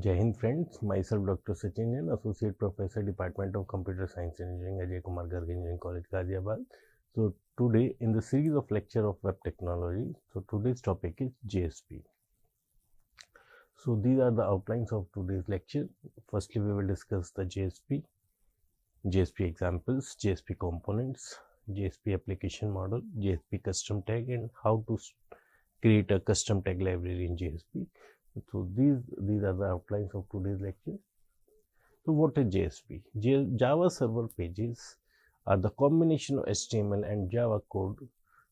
Jai Hind friends, myself Dr. Sachin Jain, Associate Professor, Department of Computer Science Engineering, Ajay Kumar Garg Engineering College, Ghaziabad. So today in the series of lecture of web technology, so today's topic is JSP. So these are the outlines of today's lecture. Firstly, we will discuss the JSP examples, JSP components, JSP application model, JSP custom tag, and how to create a custom tag library in JSP. So these are the outlines of today's lecture. So what is JSP? Java server pages are the combination of HTML and Java code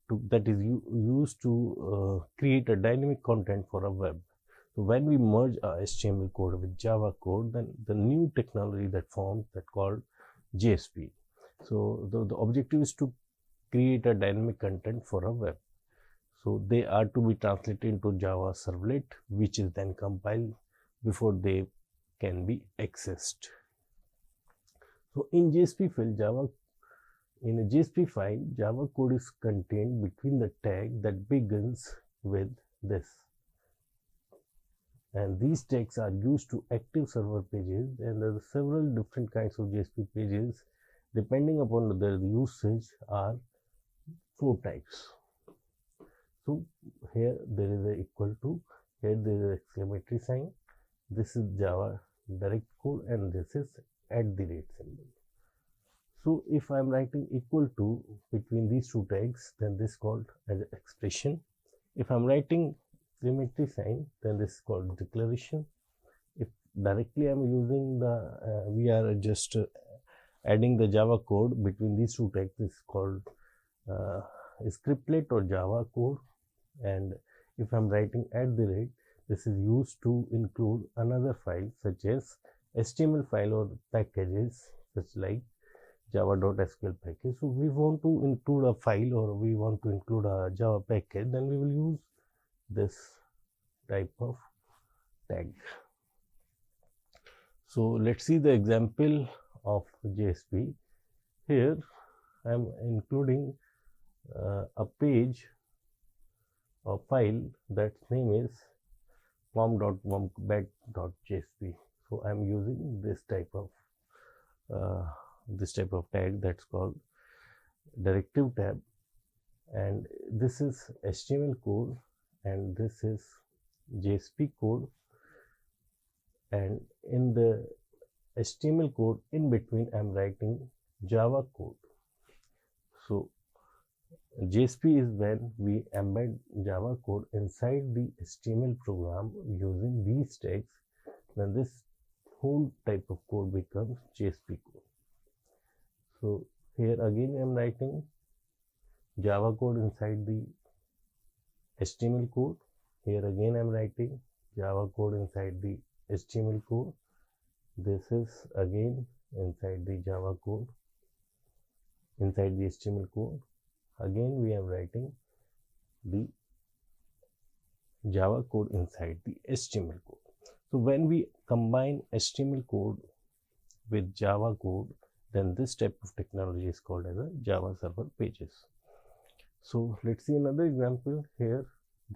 that is used to create a dynamic content for a web. So when we merge our HTML code with Java code, then the new technology that forms that called JSP. So the objective is to create a dynamic content for a web. So they are to be translated into Java servlet, which is then compiled before they can be accessed. So in JSP file, in a JSP file, Java code is contained between the tag that begins with this. And these tags are used to active server pages, and there are several different kinds of JSP pages. Depending upon their usage are 4 types. So here there is a equal to, here there is an exclamatory sign, this is Java direct code, and this is @ symbol. So if I am writing equal to between these 2 tags, then this is called as an expression. If I am writing exclamatory sign, then this is called declaration. If directly I am using the, we are just adding the Java code between these 2 tags, this is called scriptlet or Java code. And if I am writing @, this is used to include another file such as HTML file or packages such like java.sql package. So we want to include a file or we want to include a Java package, then we will use this type of tag. So let's see the example of JSP. Here I am including a page or file that's name is pom.wombat.jsp. So I am using this type of tag that's called directive tab, and this is HTML code and this is JSP code, and in the HTML code in between I am writing Java code. So JSP is when we embed Java code inside the HTML program using these tags, then this whole type of code becomes JSP code. So here again I am writing Java code inside the HTML code. Here again I am writing Java code inside the HTML code. This is again inside the Java code, inside the HTML code. Again we are writing the Java code inside the HTML code. So when we combine HTML code with Java code, then this type of technology is called as a Java server pages. So let's see another example. Here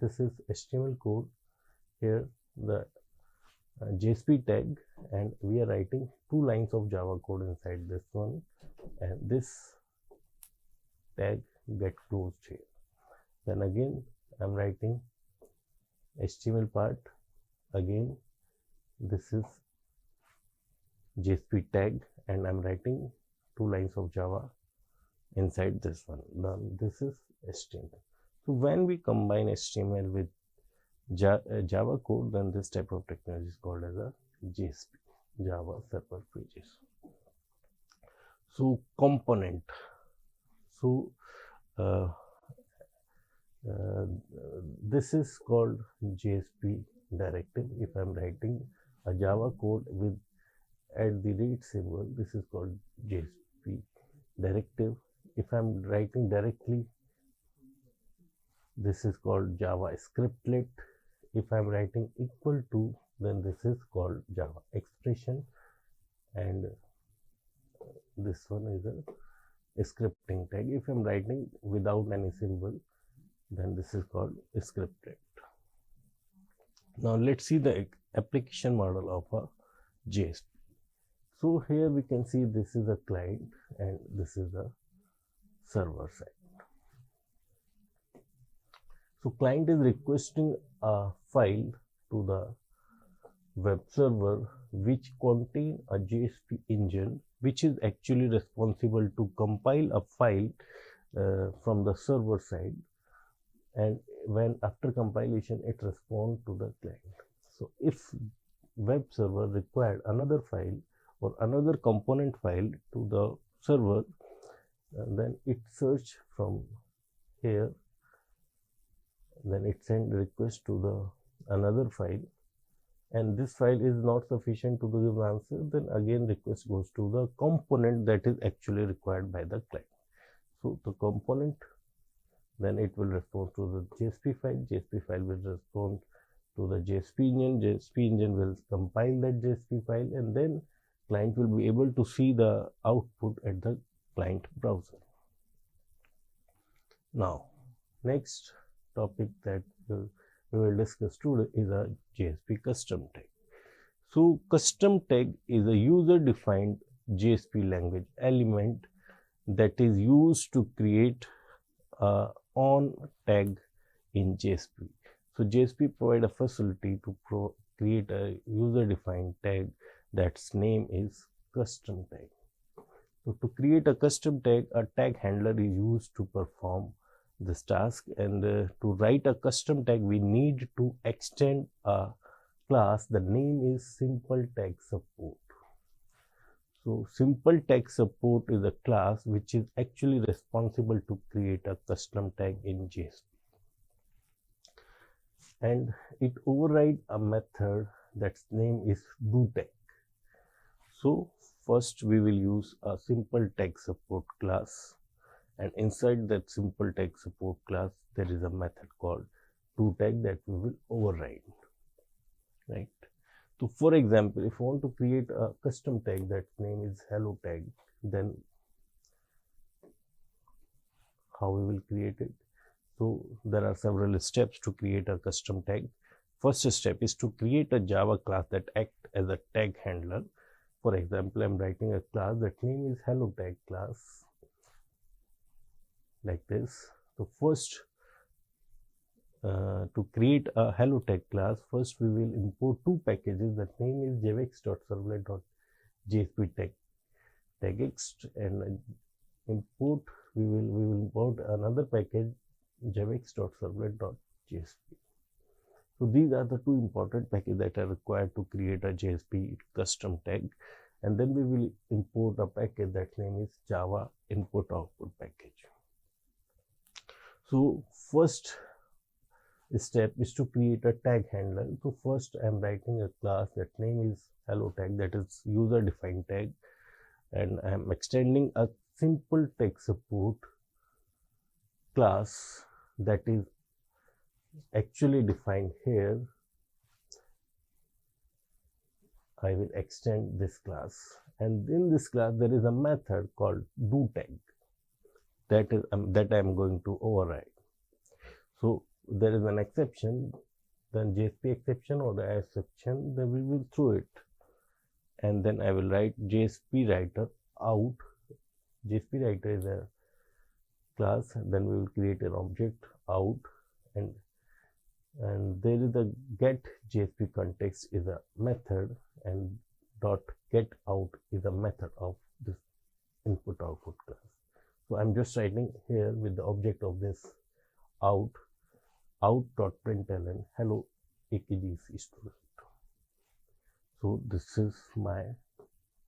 this is HTML code, here the JSP tag, and we are writing 2 lines of Java code inside this one, and this tag get closed here. Then again I am writing HTML part, again this is JSP tag, and I am writing 2 lines of Java inside this one. Then this is HTML. So when we combine HTML with Java code, then this type of technology is called as a JSP, Java server pages. So component. So this is called JSP directive. If I am writing a Java code with @ symbol, this is called JSP directive. If I am writing directly, this is called Java scriptlet. If I am writing equal to, then this is called Java expression, and this one is a scripting tag. If I am writing without any symbol, then this is called scriptlet. Now let's see the application model of a JSP. So here we can see this is a client and this is the server side. So client is requesting a file to the web server which contain a JSP engine which is actually responsible to compile a file from the server side, and when after compilation it responds to the client. So if web server required another file or another component file to the server, then it search from here, then it send request to the another file, and this file is not sufficient to give answer, then again request goes to the component that is actually required by the client. So the component, then it will respond to the JSP file, JSP file will respond to the JSP engine, JSP engine will compile that JSP file, and then client will be able to see the output at the client browser. Now, next topic that we will discuss today is a JSP custom tag. So, custom tag is a user-defined JSP language element that is used to create a on tag in JSP. So, JSP provide a facility to create a user-defined tag that's name is custom tag. So, to create a custom tag, a tag handler is used to perform this task, and to write a custom tag we need to extend a class. The name is simple tag support. So simple tag support is a class which is actually responsible to create a custom tag in JSP, and it override a method that's name is do-tag. So first we will use a simple tag support class, and inside that simple tag support class there is a method called do-tag that we will override, right? So for example, if I want to create a custom tag that name is hello tag, then how we will create it? So there are several steps to create a custom tag. First step is to create a Java class that acts as a tag handler. For example, I am writing a class that name is hello tag class, like this. So first, to create a hello tag class, first we will import two packages. That name is javx.servlet.jsp and import we will import another package javx.servlet.jsp. So these are the two important packages that are required to create a JSP custom tag, and then we will import a package that name is Java input output package. So first step is to create a tag handler. So first I am writing a class that name is hello tag, that is user defined tag, and I am extending a simple tag support class that is actually defined here. I will extend this class, and in this class there is a method called do-tag that I am going to override. So there is an exception, then JSP exception or the exception, then we will throw it, and then I will write JSP writer out. JSP writer is a class, then we will create an object out, and there is a get JSP context is a method, and dot get out is a method of this input output class. So I'm just writing here with the object of this out.println hello AKGC student. So this is my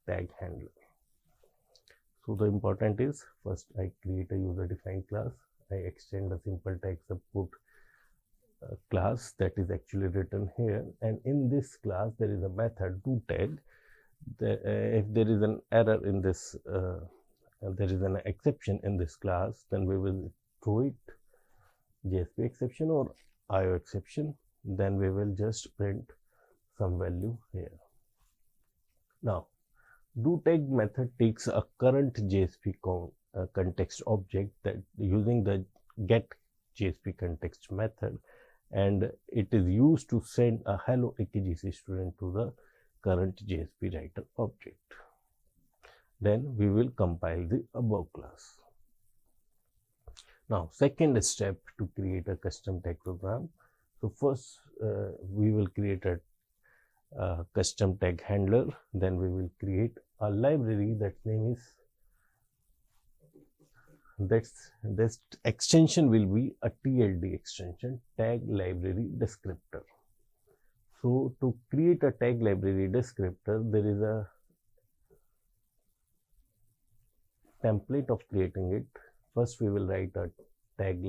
tag handler. So the important is, first I create a user defined class, I extend a simple tag support class that is actually written here, and in this class there is a method do-tag. If there is an error in this there is an exception in this class, then we will throw it JSP exception or IO exception, then we will just print some value here. Now do-tag method takes a current JSP context object that using the get JSP context method, and it is used to send a hello AKGC student to the current JSP writer object. Then we will compile the above class. Now, second step to create a custom tag program. So first we will create a custom tag handler. Then we will create a library that name is, this extension will be a TLD extension, tag library descriptor. So to create a tag library descriptor, there is a template of creating it. First we will write a tag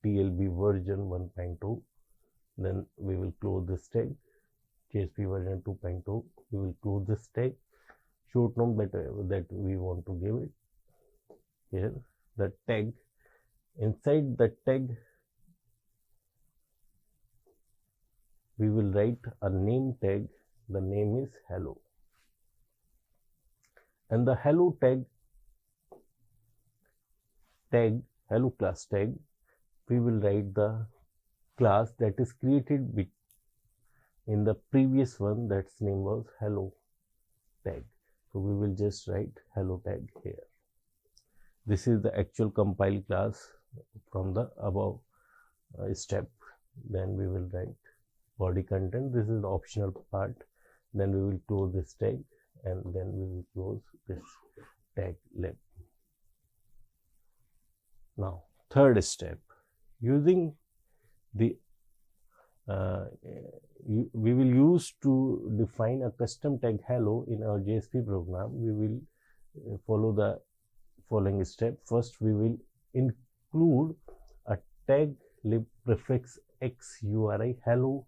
TLB version 1.2. Then we will close this tag, JSP version 2.0. We will close this tag, short name that we want to give it. Here the tag, inside the tag we will write a name tag. The name is hello, and the hello tag hello class tag, we will write the class that is created in the previous one, that's name was hello tag. So we will just write hello tag here. This is the actual compiled class from the above step. Then we will write body content. This is the optional part. Then we will close this tag, and then we will close this tag lib. Now, third step, using the we will use to define a custom tag hello in our JSP program. We will follow the following step. First, we will include a tag lib prefix x URI hello.tld.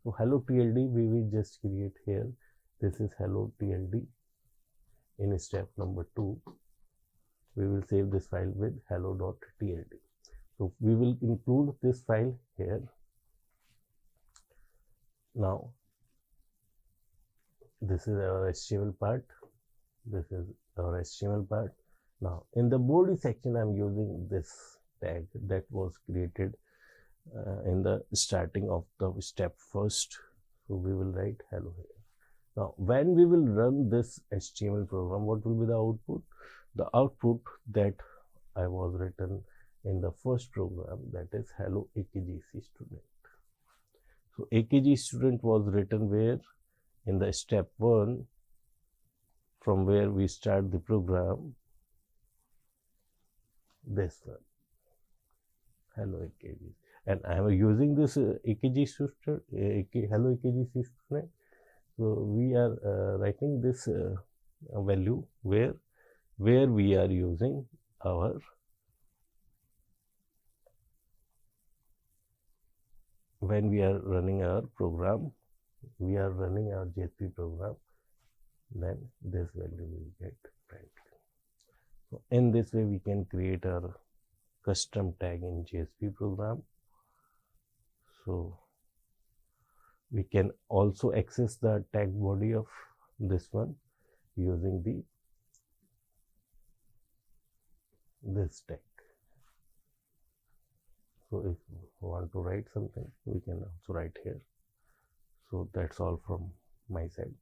So hello TLD we will just create here. This is hello TLD. In step number 2, we will save this file with hello.tld. So we will include this file here. Now this is our HTML part. This is our HTML part. Now in the body section I am using this tag that was created in the starting of the step first. So we will write hello here. Now when we will run this HTML program, what will be the output? The output that I was written in the first program, that is hello AKGC student. So AKG student was written where? In the step 1, from where we start the program, this one, hello AKG, and I am using this AKG student, hello AKGC student. So we are writing this value where we are using our when we are running our program, we are running our JSP program, then this value will get printed. So in this way we can create our custom tag in JSP program. So we can also access the tag body of this one using this tag. So if we want to write something, we can also write here. So that's all from my side.